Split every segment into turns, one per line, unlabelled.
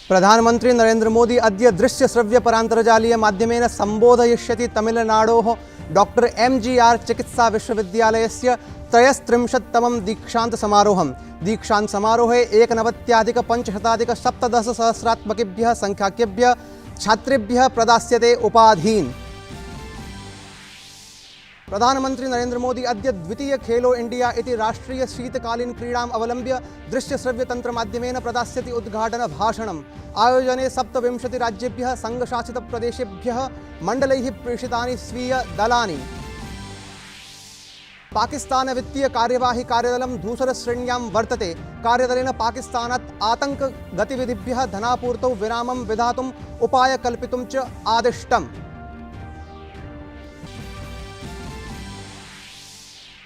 प्रधानमंत्री नरेंद्र मोदी अद्य दृश्य श्रव्य परान्तर्जालीय माध्यमेन संबोधयिष्यति तमिलनाडोः डॉक्टर एमजीआर चिकित्सा विश्वविद्यालयस्य 33तमं दीक्षांत समारोहम्। दीक्षांत समारोहे 91,517,17 संख्याकेभ्यः छात्रेभ्यः प्रदास्यते उपाधीन्। प्रधानमंत्री नरेंद्र मोदी अद्य द्वितीय खेलो इंडिया इति राष्ट्रीय शीतकालीन क्रीडाम् अवलम्ब्य दृश्य श्रव्य तंत्र माध्यमेन प्रदास्यति उद्घाटन भाषणम्। आयोजने 27 राज्येभ्यः संघशासित प्रदेशेभ्यः मण्डलैः प्रेषितानि स्वीय दलानि। पाकिस्तान वित्तीय कार्यवाही कार्यदलं धूसर श्रेण्यां वर्तते। कार्यदलेन पाकिस्तानात् आतंक गतिविधिभ्यः धनापूर्तौ विरामं विधातुम् उपाय कल्पितुं च आदिष्टम्।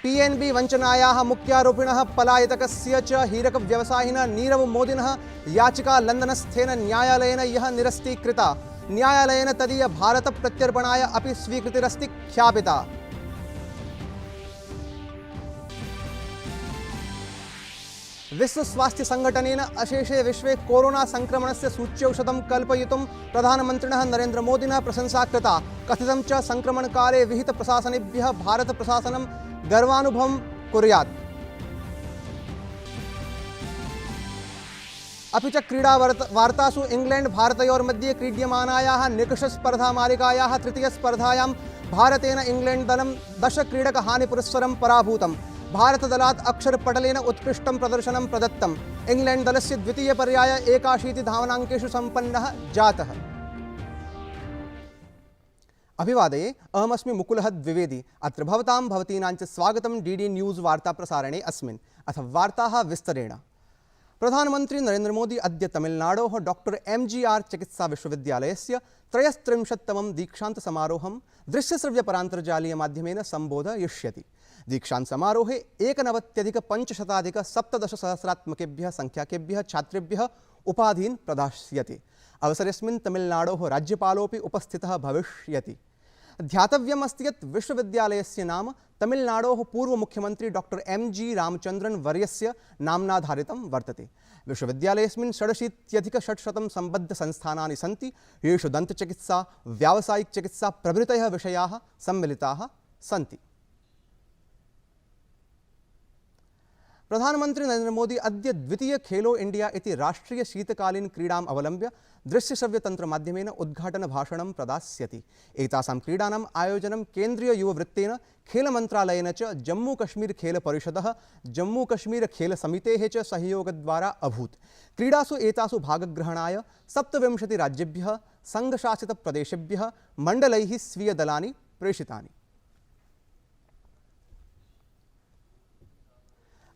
पीएनबी वंचनायाः मुख्यारोपिणः पलायतकस्य च हीरक व्यवसायिनः नीरव मोदिनः याचिका लंदनस्थेन न्यायालयेन यः निरस्तीकृता। न्यायालयेन तदीय भारत प्रत्यर्पणाय अपि स्वीकृतिरस्ति ख्यापिता। विश्व स्वास्थ्य संगठनेन अशेषे विश्वे कोरोना संक्रमणस्य सूच्यौषधं कल्पयितुं प्रधानमन्त्रिणः नरेंद्र मोदिनः प्रशंसा कृता। कथितं च संक्रमणकाले विहित प्रशासनेभ्यः भारत प्रशासनं गर्वानुभवं कुर्यात्। अपि च क्रीडा वार्तासु इंग्लैंड भारतयोर्मध्ये क्रीड्यमानायाः निकषस्पर्धामालिकायाः तृतीयस्पर्धायां भारतेन इंग्लैंड दलं 10 क्रीडकहानिपुरस्सरं पराभूतम्। भारतदलात् अक्षरपटलेन उत्कृष्टं प्रदर्शनं प्रदत्तम्। इंग्लैंड दलस्य द्वितीय पर्याय 81 धावनाङ्केषु सम्पन्नः जातः। अभिवादये, अहमस्मि मुकुलः द्विवेदी। अत्र भवतां भवतीनां च स्वागतं डीडी न्यूज़ वार्ता प्रसारणे अस्मिन्। अथ वार्ताः विस्तरेण। प्रधानमंत्री नरेंद्र मोदी अद्य तमिलनाडोः डॉक्टर एमजीआर चिकित्सा विश्वविद्यालयस्य 33तमं दीक्षांत समारोहं दृश्यश्रव्यपरान्तर्जालीय माध्यमेन संबोधयिष्यति। दीक्षांत समारोहे 91,517,17 संख्याकेभ्यः छात्रेभ्यः उपाधीन् प्रदास्यति। अवसरेऽस्मिन् तमिलनाडोः राज्यपालोऽपि उपस्थितः भविष्यति। ध्यातव्यमस्ति यत् विश्वविद्यालयस्य नाम तमिलनाडोः पूर्व मुख्यमंत्री डॉक्टर एमजी रामचंद्रन वर्यस्य नाम्नाधारितं वर्तते। विश्वविद्यालयेऽस्मिन् 86,600 सम्बद्ध संस्थानानि सन्ति, येषु दन्तचिकित्सा, व्यावसायिक चिकित्सा प्रभृतयः विषयाः सम्मिलिताः सन्ति। प्रधानमंत्री नरेंद्र मोदी अद्य द्वितीय खेलो इंडिया इति राष्ट्रीय शीतकालीन क्रीडाम् अवलम्ब्य दृश्यश्रव्यतंत्र माध्यमेन उद्घाटन भाषणं प्रदास्यति। एतासां क्रीडानाम् आयोजनं केन्द्रीय युववृत्तेन खेलमन्त्रालयेन च जम्मू कश्मीर खेल परिषदः जम्मू कश्मीर खेल समितेः च सहयोगद्वारा अभूत्। क्रीडासु एतासु भागग्रहणाय 27 राज्येभ्यः संघशासित प्रदेशेभ्यः मण्डलैः स्वीयदलानि प्रेषितानि।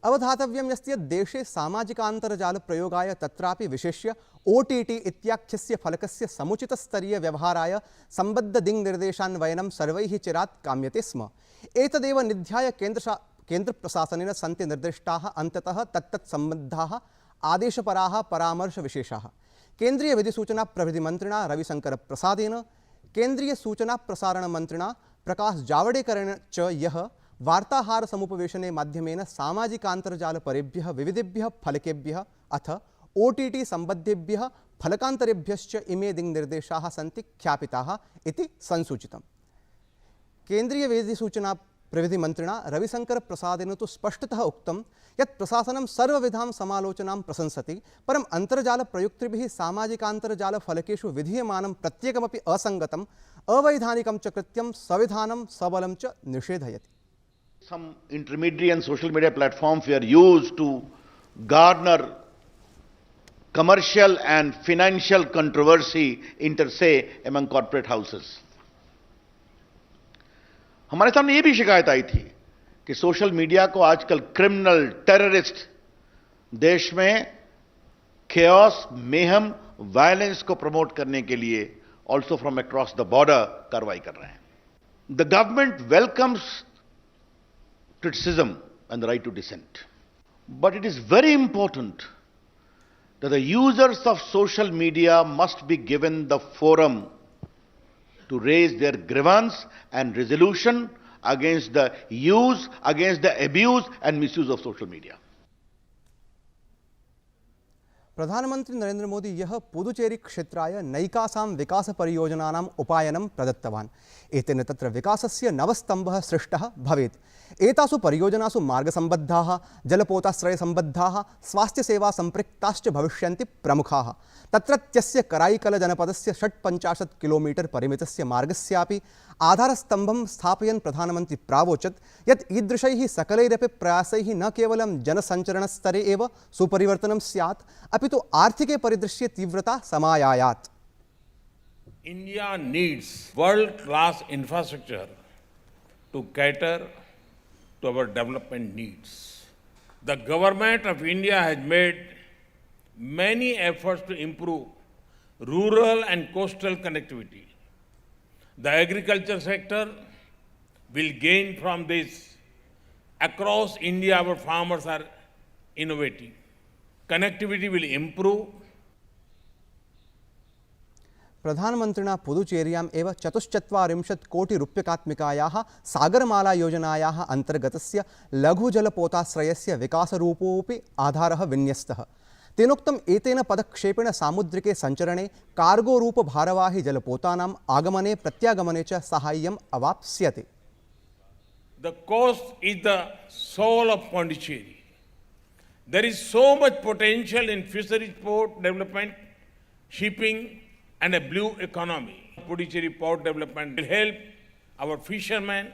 अवधातव्यं यत् देशे सामाजिकान्तर्जाल प्रयोगाय तत्रापि विशेष्य OTT इत्याख्यस्य फलकस्य समुचितस्तरीय व्यवहाराय सम्बद्ध दिङ्निर्देशान्वयनं सर्वैः चिरात् काम्यते स्म। एतदेव निध्याय केन्द्रप्रशासनेन सन्ति निर्दिष्टाः अन्ततः तत्तत्सम्बद्धाः आदेशपराः परामर्शविशेषाः। केन्द्रीय विधिसूचना प्रविधिमन्त्रिणा रविशङ्करप्रसादेन, केन्द्रीय सूचना प्रसारणमन्त्रिणा प्रकाश जावडेकरेण च यः वार्ताहार समुपवेशने माध्यमेन सामाजिकान्तर्जालपरेभ्यः विविधेभ्यः फलकेभ्यः अथ OTT सम्बद्धेभ्यः फलकान्तरेभ्यश्च इमे दिङ्निर्देशाः सन्ति ख्यापिताः इति संसूचितम्। केन्द्रीय विधिसूचना प्रविधिमन्त्रिणा रविशङ्करप्रसादेन तु स्पष्टतः उक्तं यत् प्रशासनं सर्वविधां समालोचनां प्रशंसति, परम् अन्तर्जालप्रयुक्तृभिः सामाजिकान्तर्जालफलकेषु विधीयमानं प्रत्येकमपि असङ्गतम्, अवैधानिकं च कृत्यं सविधानं सबलं च निषेधयति।
Some intermediary and social media platforms were used to garner commercial and financial controversy inter se among corporate houses. हमारे सामने ये भी शिकायत आई थी कि सोशल मीडिया को आजकल क्रिमिनल, टेररिस्ट देश में chaos, mayhem, वायलेंस को प्रमोट करने के लिए also from across the border कार्रवाई कर रहे हैं। The government welcomes criticism and the right to dissent. But it is very important that the users of social media must be given the forum to raise their grievance and resolution against the use, against the abuse and misuse of social media.
प्रधानमंत्री नरेंद्र मोदी यह पुदुचेरी क्षेत्राय नैकासां विकासपरियोजनानाम् उपायनं प्रदत्तवान्। एतेन तत्र विकासस्य नवस्तम्भः सृष्टः भवेत्। एतासु परियोजनासु मार्गसम्बद्धाः, जलपोताश्रयसम्बद्धाः, स्वास्थ्यसेवासम्पृक्ताश्च भविष्यन्ति प्रमुखाः। तत्रत्यस्य कराईकलजनपदस्य 56 kilometre परिमितस्य मार्गस्यापि आधारस्तम्भं स्थापयन् प्रधानमन्त्री प्रावोचत् यत् ईदृशैः सकलैरपि प्रयासैः न केवलं जनसञ्चरणस्तरे एव सुपरिवर्तनं स्यात्, अपि तु आर्थिके परिदृश्ये तीव्रता समायायात्।
India needs world-class infrastructure to cater to our development needs. The government of India has made many efforts to improve rural and coastal connectivity. The agriculture sector will gain from this. Across India, our farmers are innovating. Connectivity will improve.
प्रधानमन्त्रिणा पुदुचेर्याम् एव 44 कोटिरूप्यकात्मिकायाः सागरमाला योजनायाः अन्तर्गतस्य लघुजलपोताश्रयस्य विकासरूपोऽपि आधारः विन्यस्तः। तेनोक्तम् एतेन पदक्षेपेण सामुद्रिके सञ्चरणे कार्गोरूप भारवाही जलपोतानाम् आगमने प्रत्यागमने च साहाय्यम् अवाप्स्यते।
The coast is the soul of Pondicherry. There is so much potential in fisheries port development, shipping and a blue economy. Pondicherry port development will help our fishermen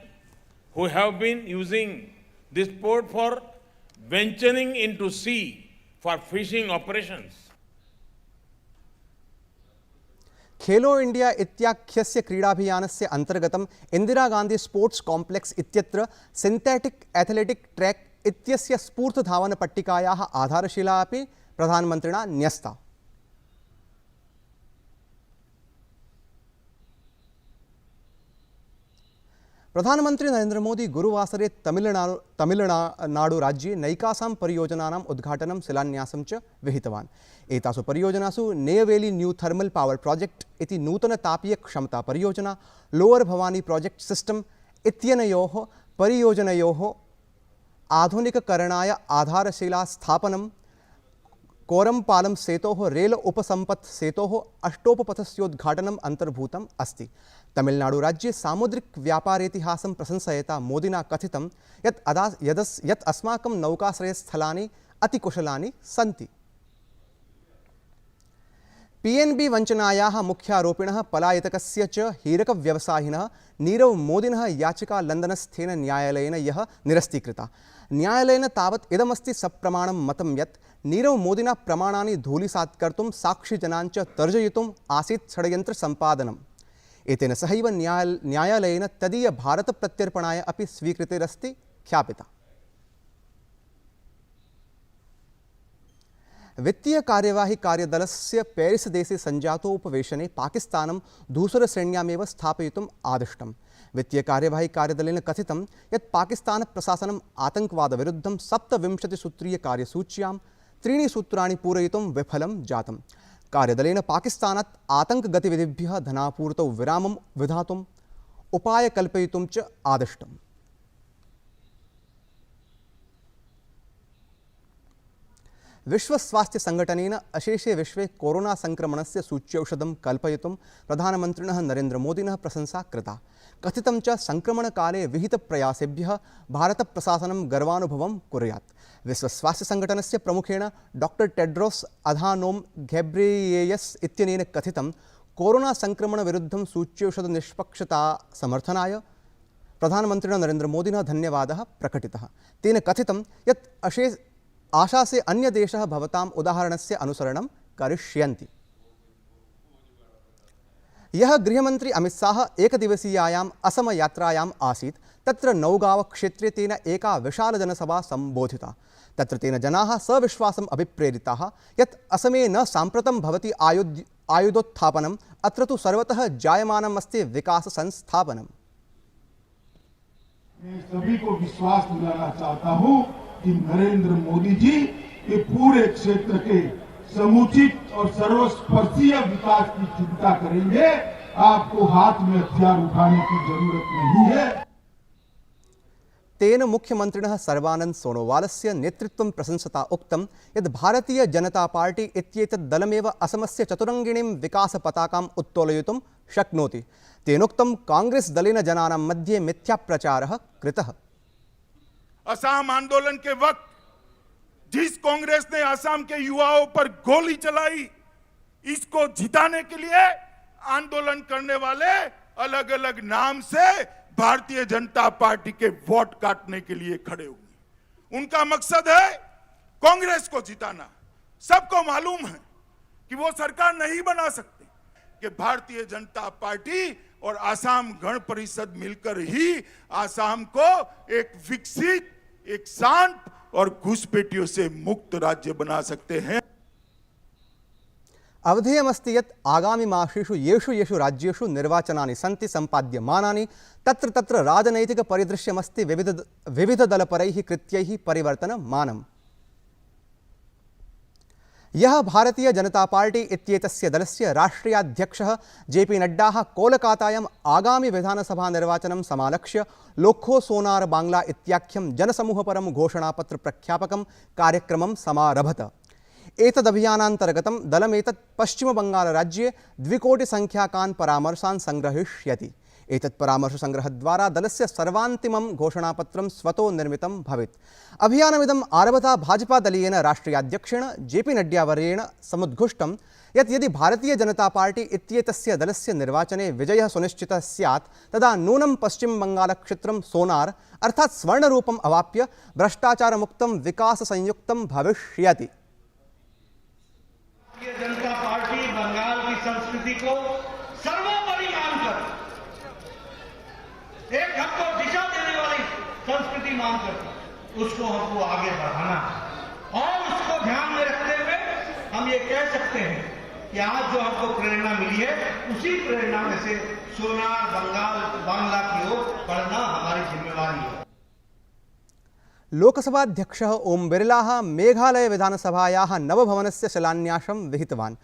who have been using this port for venturing into sea for fishing operations.
Khelo India इत्याख्यस्य क्रीडाभियानस्य अन्तर्गतम् Indira Gandhi sports complex इत्यत्र synthetic athletic track इत्यस्य स्फूर्तधावनपट्टिकायाः आधारशिला अपि प्रधानमन्त्रिणा न्यस्ता। प्रधानमंत्री नरेंद्र मोदी गुरुवासरे तमिलनाडु राज्ये नैकासां परियोजनानाम् उद्घाटनं शिलान्यासं च विहितवान्। एतासु परियोजनासु Neyveli new thermal power project इति नूतन तापीय क्षमता परियोजना, लोअर भवानी प्रोजेक्ट सिस्टम इत्यनयोः परियोजनयोः आधुनिककरणाय आधारशिला स्थापनं, कोरमपालम सेतोः रेल उपसंपत् सेतोः अष्टोपपथस्योद्घाटनम् अन्तर्भूतम् अस्ति। तमिलनाडु राज्ये सामुद्रिक व्यापारेतिहासं प्रशंसयता मोदिना कथितं यत् अस्माकं नौकाश्रयस्थलानि अतिकुशलानि सन्ति। पीएनबी वञ्चनायाः मुख्यारोपिणः पलायतकस्य च हीरकव्यवसायिनः नीरव मोदिनः याचिका लण्डनस्थेन न्यायालयेन यः निरस्तीकृता। न्यायालयेन तावत् इदमस्ति सप्रमाणं मतं यत् नीरव मोदिना प्रमाणानि धूलिसात् कर्तुं साक्षिजनान् च तर्जयितुम् आसीत् षड्यन्त्र सम्पादनम्। एतेन सहैव न्यायालयेन तदीय भारत प्रत्यर्पणाय अपि स्वीकृतिरस्ति ख्यापिता। वित्तीय कार्यवाही कार्यदलस्य पेरिस देशे सञ्जातोपवेशने पाकिस्तानं धूसरश्रेण्यामेव स्थापयितुम् आदिष्टम्। वित्तीय कार्यवाही कार्यदलेन कथितं यत् पाकिस्तान प्रशासनम् आतङ्कवादविरुद्धं 27 सूत्रीय कार्यसूच्यां 3 सूत्राणि पूरयितुं विफलं जातम्। कार्यदलेन पाकिस्तानात् आतङ्कगतिविधिभ्यः धनापूर्तौ विरामं विधातुम् उपाय कल्पयितुं च आदिष्टम्। विश्व स्वास्थ्य संगठनेन अशेषे विश्वे कोरोना संक्रमणस्य सूच्यौषधं कल्पयितुं प्रधानमन्त्रिणः नरेंद्र मोदिनः प्रशंसा कृता। कथितं च संक्रमणकाले विहितप्रयासेभ्यः भारतप्रशासनं गर्वानुभवं कुर्यात्। विश्व स्वास्थ्य संगठनस्य प्रमुखेण डॉक्टर टेड्रोस अधानोम घेब्रेयेसस् इत्यनेन कथितं कोरोना संक्रमणविरुद्धं सूच्यौषधनिष्पक्षता समर्थनाय प्रधानमन्त्रिणा नरेंद्र मोदिनः धन्यवादः प्रकटितः। तेन कथितं यत् आशासे अन्य देशः भवताम् उदाहरणस्य अनुसरणं करिष्यन्ति। यः गृहमन्त्री अमित शाह एकदिवसीयायाम् असम यात्रायाम् आसीत्, तत्र नौगांव क्षेत्रे तेन एका विशाल जनसभा सम्बोधिता। तत्र तेन जनाः सविश्वासम् अभिप्रेरिताः यत् असमे न साम्प्रतं भवति आयुधोत्थापनम्, अत्र तु सर्वतः जायमानम् अस्ति विकास संस्थापनम्।
मैं सभी को विश्वास दिलाना चाहता हूं कि नरेंद्र मोदी जी ये पूरे क्षेत्र के समुचित और सर्वस्पर्शीय विकास की चिंता करेंगे। आपको हाथ में हथियार उठाने की जरूरत नहीं है।
तेन मुख्यमन्त्रिणः सर्बानन्द सोनोवालस्य नेतृत्वं प्रशंसता उक्तं यत् भारतीय जनता पार्टी इत्येतत् दलमेव असमस्य चतुरङ्गिणीं विकासपताकाम् उत्तोलयितुं शक्नोति। तेनोक्तं कांग्रेस दलेन जनानां मध्ये मिथ्याप्रचारः कृतः।
असम आंदोलन के वक्त जिस कांग्रेस ने असम के युवाओं पर गोली चलाई, इसको जिताने के लिए आंदोलन करने वाले अलग अलग नाम से भारतीय जनता पार्टी के वोट काटने के लिए खड़े हुए। उनका मकसद है कांग्रेस को जिताना। सबको मालूम है कि वो सरकार नहीं बना सकते, कि भारतीय जनता पार्टी और आसाम गण परिषद मिलकर ही आसाम को एक विकसित, एक शांत और घुसपैठियों से मुक्त राज्य बना सकते हैं।
अवधेयमस्ति यत् आगामिमासेषु येषु राज्येषु निर्वाचनानि सन्ति सम्पाद्यमानानि तत्र तत्र राजनैतिकपरिदृश्यमस्ति विविधदलपरैः कृत्यैः परिवर्तनमानम्। यः भारतीय जनता पार्टी इत्येतस्य दलस्य राष्ट्रीयाध्यक्षः जेपी नड्डा कोलकातायाम् आगामि विधानसभानिर्वाचनं समालक्ष्य लोक्खो सोनार बांग्ला इत्याख्यं जनसमूहपरं घोषणापत्र प्रख्यापकं कार्यक्रमं समारभत। एतदभियानान्तर्गतं दलमेतत् पश्चिमबङ्गालराज्ये 2 कोटिसंख्याकान् परामर्शान् संग्रहीष्यति। एतत् परामर्शसंग्रहद्वारा दलस्य सर्वान्तिमं घोषणापत्रं स्वतो निर्मितं भवेत्। अभियानमिदम् आरभता भाजपादलीयेन राष्ट्रीयाध्यक्षेण जेपी नड्डावर्येण समुद्घुष्टं यत् यदि भारतीय जनता पार्टी इत्येतस्य दलस्य निर्वाचने विजयः सुनिश्चितः स्यात् तदा नूनं पश्चिमबङ्गालक्षेत्रं सोनार अर्थात् स्वर्णरूपम् अवाप्य भ्रष्टाचारमुक्तं विकाससंयुक्तं भविष्यति।
भारतीय जनता पार्टी बंगाल की संस्कृति को सर्वोपरि मानकर, एक हमको दिशा देने वाली संस्कृति मानकर उसको हमको आगे बढ़ाना है। और उसको ध्यान में रखते हुए हम ये कह सकते हैं कि आज जो हमको प्रेरणा मिली है, उसी प्रेरणा में से सोनार बांग्ला की ओर बढ़ना हमारी जिम्मेवारी है।
लोकसभाध्यक्षः ओम बिरलाः मेघालय विधानसभायाः नवभवनस्य शिलान्यासं विहितवान्।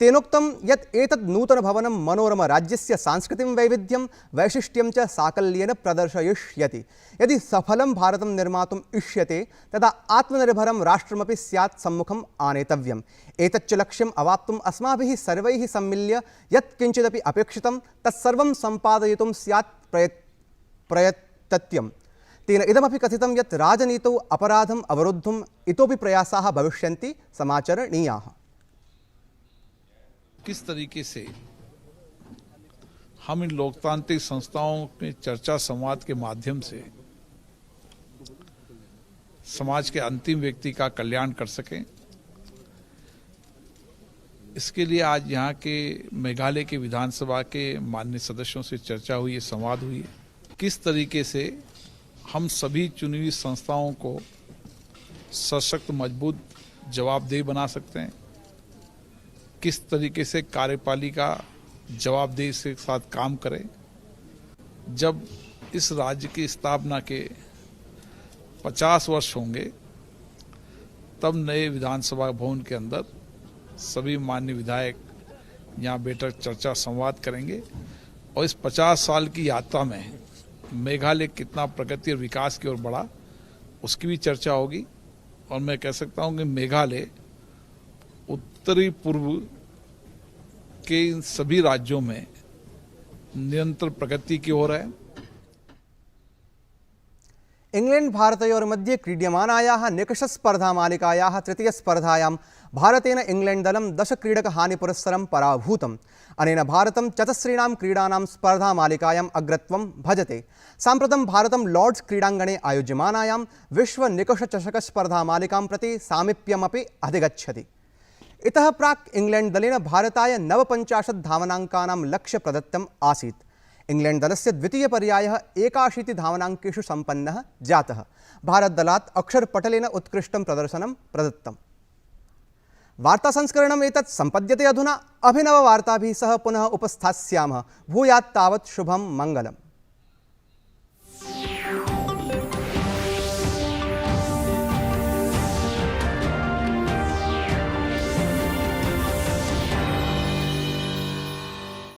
तेनोक्तं यत् एतत् नूतनभवनं मनोरमराज्यस्य सांस्कृतिकं वैविध्यं वैशिष्ट्यं च साकल्येन प्रदर्शयिष्यति। यदि सफलं भारतं निर्मातुम् इष्यते तदा आत्मनिर्भरं राष्ट्रमपि स्यात् सम्मुखम् आनेतव्यम्। एतच्च लक्ष्यम् अवाप्तुम् अस्माभिः सर्वैः सम्मिल्य यत् किञ्चिदपि अपेक्षितं तत्सर्वं सम्पादयितुं स्यात् प्रयतत्यम्। तेन इदमपि कथितं यत् राजनीतौ अपराधम् अवरोद्धुम् इतोपि प्रयासाः भविष्यन्ति समाचरणीयाः।
किस तरीके से हम इन लोकतांत्रिक संस्थाओं में चर्चा संवाद के माध्यम से समाज के अंतिम व्यक्ति का कल्याण कर सकें, इसके लिए आज यहाँ के मेघालय के विधानसभा के माननीय सदस्यों से चर्चा हुई है, संवाद हुई है। किस तरीके से हम सभी चुनी हुई संस्थाओं को सशक्त, मजबूत, जवाबदेह बना सकते हैं, किस तरीके से कार्यपालिका जवाबदेही के साथ काम करे। जब इस राज्य की स्थापना के 50 वर्ष होंगे तब नए विधानसभा भवन के अंदर सभी माननीय विधायक यहाँ बैठकर चर्चा संवाद करेंगे और इस 50 साल की यात्रा में मेघालय कितना प्रगति और विकास की ओर बढ़ा उसकी भी चर्चा होगी। और मैं कह सकता हूँ कि मेघालय उत्तरी पूर्व के इन सभी राज्यों में निरंतर प्रगति की ओर है।
इंग्लैंड भारतयोर्मध्ये क्रीड्यमानायाः निकषस्पर्धामालिकायाः तृतीयस्पर्धायां भारतेन इंग्लैंड दलं 10 क्रीडकहानिपुरस्सरं पराभूतम्। अनेन भारतं चतस्रीणां क्रीडानां स्पर्धामालिकायाम् अग्रत्वं भजते। साम्प्रतं भारतं लॉर्ड्स क्रीडाङ्गणे आयोज्यमानायां विश्व निकषचषकस्पर्धामालिकां प्रति सामीप्यमपि अधिगच्छति। इतः प्राक् इंग्लैंड दलेन भारताय 49 धावनाङ्कानां लक्ष्य प्रदत्तम् आसीत्। इंग्लैंड दलस्य द्वितीयपर्यायः 81 धावनाङ्केषु सम्पन्नः जातः। भारतदलात् अक्षर पटेलेन उत्कृष्टं प्रदर्शनं प्रदत्तम्। वार्ता संस्करणम् एतत् सम्पद्यते अधुना। अभिनववार्ताभिः सह पुनः उपस्थास्यामः। भूयात् तावत् शुभं मङ्गलम्।